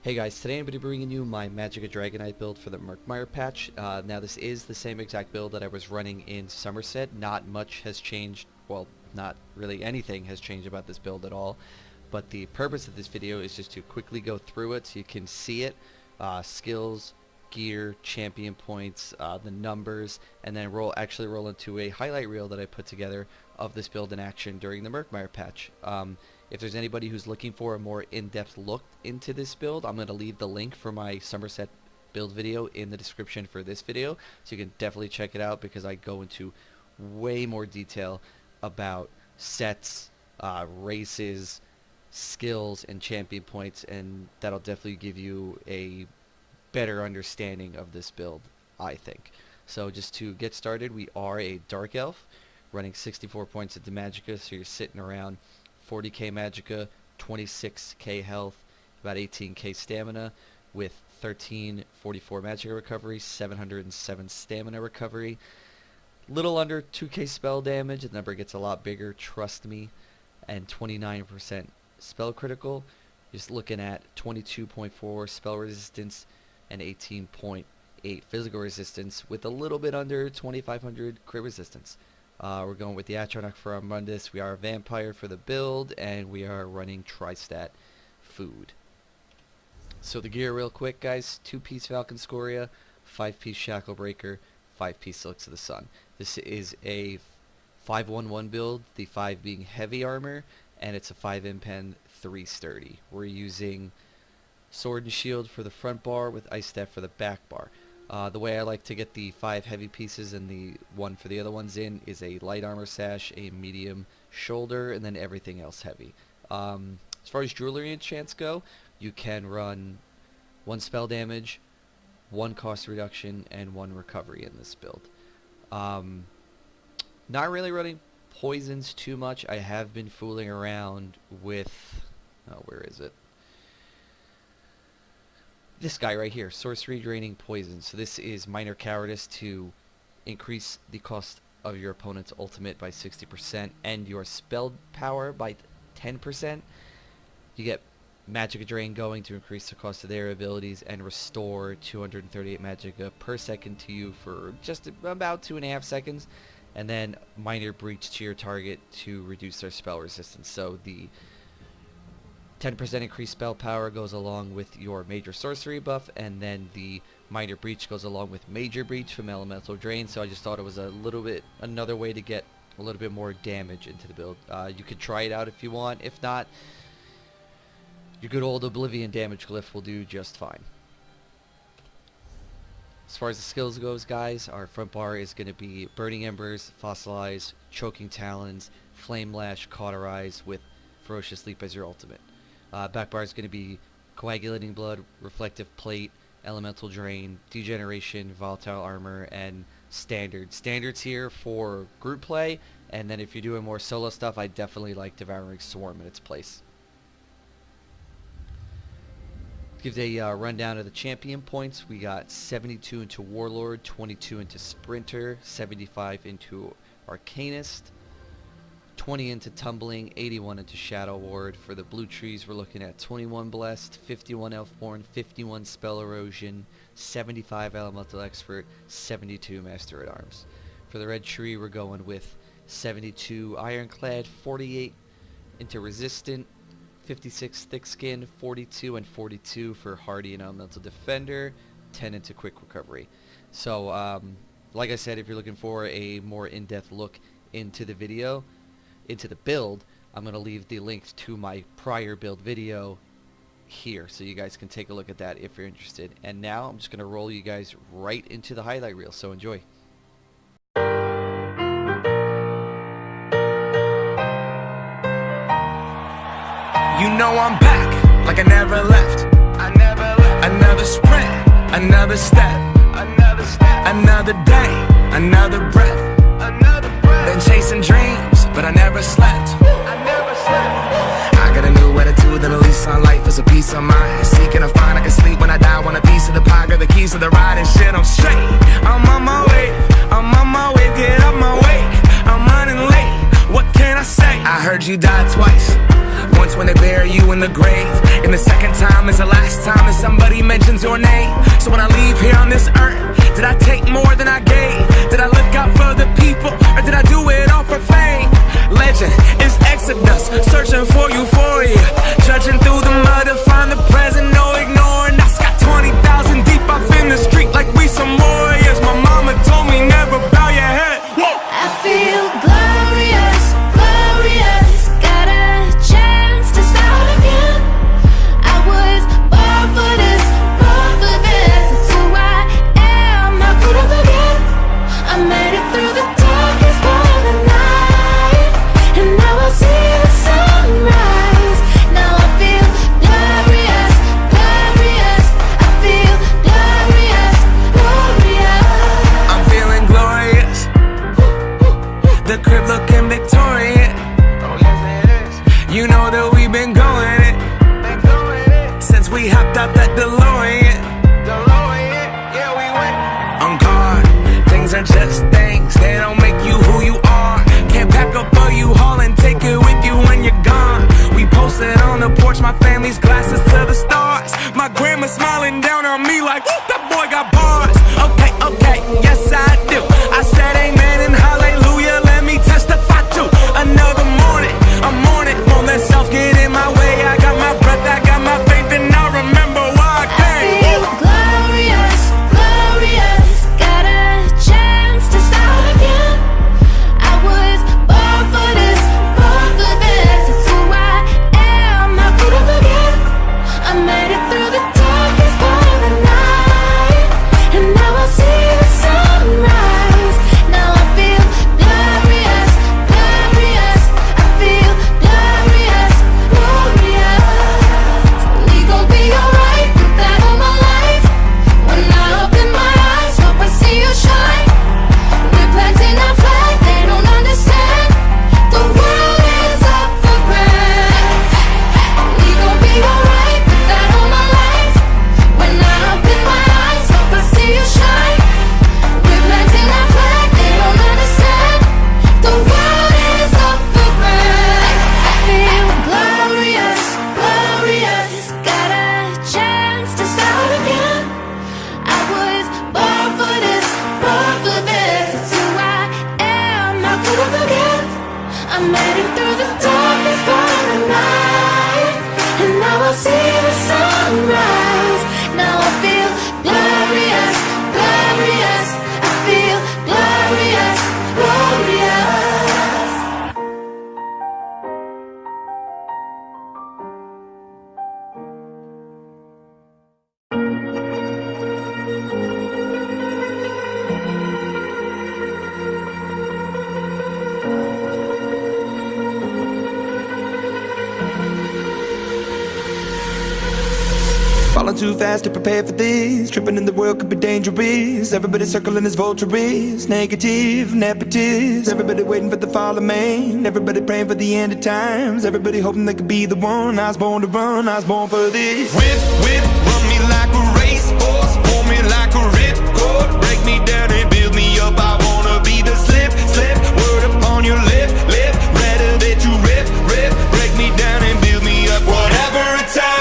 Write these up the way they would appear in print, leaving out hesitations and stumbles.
Hey guys, today I'm going to be bringing you my Magicka Dragonknight build for the Murkmire patch. Now this is the same exact build that I was running in Somerset. Not much has changed, well, not really anything has changed about this build at all. But the purpose of this video is just to quickly go through it so you can see it. Skills, gear, champion points, the numbers, and then actually roll into a highlight reel that I put together of this build in action during the Murkmire patch. If there's anybody who's looking for a more in-depth look into this build, I'm going to leave the link for my Somerset build video in the description for this video, so you can definitely check it out because I go into way more detail about sets, races, skills, and champion points, and that'll definitely give you a better understanding of this build, I think. So just to get started, we are a Dark Elf running 64 points into Magicka, so you're sitting around 40k Magicka, 26k health, about 18k stamina, with 1344 Magicka recovery, 707 stamina recovery, little under 2k spell damage. The number gets a lot bigger, trust me, and 29% spell critical. Just looking at 22.4 spell resistance and 18.8 physical resistance, with a little bit under 2500 crit resistance. We're going with the Atronach for our Mundus. We are a vampire for the build, and we are running Tri-Stat food. So the gear real quick, guys: 2-piece Falcon Scoria, 5-piece Shackle Breaker, 5-piece Silks of the Sun. This is a 5-1-1 build, the 5 being heavy armor, and it's a 5 impen, 3 sturdy. We're using Sword and Shield for the front bar with Ice Staff for the back bar. The way I like to get the 5 heavy pieces and the 1 for the other ones in is a light armor sash, a medium shoulder, and then everything else heavy. As far as jewelry enchants go, you can run 1 spell damage, 1 cost reduction, and 1 recovery in this build. Not really running poisons too much. I have been fooling around with, where is it? This guy right here, Sorcery Draining Poison. So this is Minor Cowardice to increase the cost of your opponent's ultimate by 60% and your spell power by 10%. You get Magicka Drain going to increase the cost of their abilities and restore 238 Magicka per second to you for just about 2.5 seconds. And then Minor Breach to your target to reduce their spell resistance. So the 10% increased spell power goes along with your major sorcery buff, and then the minor breach goes along with major breach from elemental drain. So I just thought it was another way to get a little bit more damage into the build. You could try it out if you want. If not, your good old Oblivion damage glyph will do just fine. As far as the skills goes, guys, our front bar is going to be Burning Embers, Fossilize, Choking Talons, Flame Lash, Cauterize with Ferocious Leap as your ultimate. Back bar is going to be Coagulating Blood, Reflective Plate, Elemental Drain, Degeneration, Volatile Armor, and Standard. Standards here for group play, and then if you're doing more solo stuff, I definitely like Devouring Swarm in its place. Give a rundown of the champion points. We got 72 into Warlord, 22 into Sprinter, 75 into Arcanist, 20 into Tumbling, 81 into Shadow Ward. For the blue trees, we're looking at 21 Blessed, 51 Elfborn, 51 Spell Erosion, 75 Elemental Expert, 72 Master at Arms. For the red tree, we're going with 72 Ironclad, 48 into Resistant, 56 Thick Skin, 42 and 42 for Hardy and Elemental Defender, 10 into Quick Recovery. So, like I said, if you're looking for a more in-depth look into the build, I'm going to leave the link to my prior build video here so you guys can take a look at that if you're interested. And now I'm just going to roll you guys right into the highlight reel, so enjoy. You know I'm back, like I never left. Another sprint, another step, another day, another breath. Been chasing dreams, but I never slept. I got a new attitude and a lease on life is a peace of mind. Seeking to find I can sleep when I die. Want a piece of the pie, got the keys to the ride and shit. I'm straight. I'm on my way, get up my way. I'm running late. What can I say? I heard you died twice. Once when they bury you in the grave, and the second time is the last time that somebody mentions your name. So when I leave here on this earth, did I take more than I gave? Did I look out for the people, or did I do it all for fame? Legend is Exodus, searching for euphoria, judging through the mud to find the present, no ignoring. I got 20,000 deep off in the street like we some warriors. My mama told me never bow your head. Whoa. I feel glorious, glorious. Got a chance to start again. I was born for this, born for this. It's who I am, how could I forget? I made it through the darkest part of the night, and now I see the sunrise. Now I feel glorious, glorious. I feel glorious, glorious. I'm feeling glorious. The crib looking victorious. Oh yes it is. You know that we've been going it since we hopped out that DeLorean. Yeah, we went on guard. Things are just things, they don't make you who you are. Can't pack up a U-Haul and take it with you when you're gone. We posted on the porch, my family's glasses to the stars. My grandma smiling down on me like, whoop, that boy got bars. Okay, yes I do. I said amen and hallelujah, let me testify to another morning. I'm on it, won't let self get in my way. I got my breath, I got my faith, and I remember why I came. I feel glorious, glorious. Got a chance to start again. I was born for this, born for this. It's who I am, how could I forget? I made it through the darkest part of the night, and now I see the sunrise. Now I feel glorious, glorious. I feel glorious, glorious. We gon' be alright, put that on my life. When I open my eyes, hope I see you shine. We're planting our flag, they don't understand. The world is up for grabs. We gon' be alright, put that on my life. When I open my eyes, hope I see you shine. We're planting our flag, they don't understand. The world is up for grabs. I feel glorious, glorious. Got a chance to start again. I was born for this, born for this. It's who I am, how could I forget? I made it through the darkest part of the night, and now I see the sunrise. Now I feel glorious, glorious. I feel glorious, glorious. Falling too fast to prepare for this. Tripping in the world could be dangerous. Everybody circling as vultures. Negative, nepotist. Everybody waiting for the fall of man. Everybody praying for the end of times. Everybody hoping they could be the one. I was born to run, I was born for this. Whip, whip, run me like a racehorse. Pull me like a ripcord. Break me down and build me up. I wanna be the slip, slip. Word upon your lip, lip. Rather that you rip, rip. Break me down and build me up. Whatever it takes.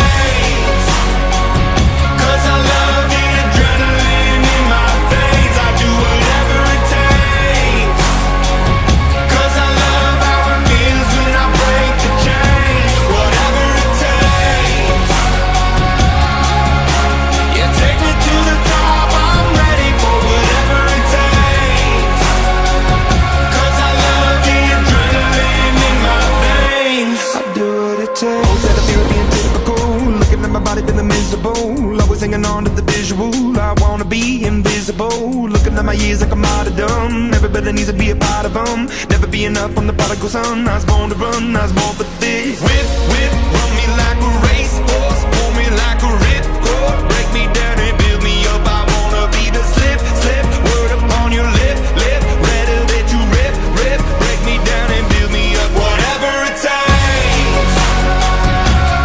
Hanging on to the visual, I wanna be invisible. Looking at my years like I'm out of dumb. Everybody needs to be a part of them. Never be enough from the prodigal son. I was born to run, I was born for this. Whip, whip, run me like a racehorse. Pull me like a ripcord. Break me down and build me up. I wanna be the slip, slip. Word upon your lip, lip. Rather that you rip, rip. Break me down and build me up. Whatever it takes.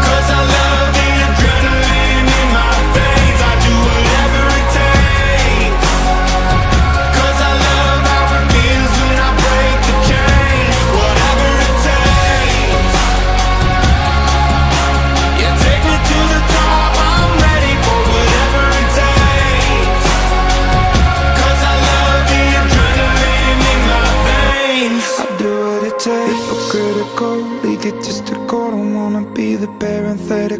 'Cause I love the adrenaline in my veins. I do whatever it takes. 'Cause I love how it feels when I break the chains. Whatever it takes.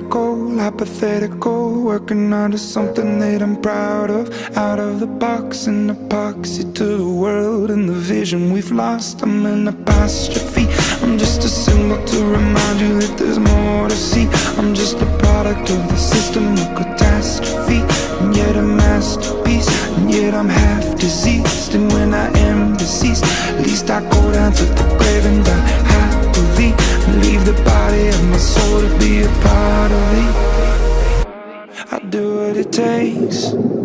critical, hypothetical, working onto something that I'm proud of. Out of the box, an epoxy to the world and the vision we've lost. I'm an apostrophe, I'm just a symbol to remind you that there's more to see. I'm just a product of the system of catastrophe, and yet a masterpiece, and yet I'm half diseased. And when I am deceased, at least I go down to the grave and die happily, and leave the body of my soul to be a part of me. I do what it takes.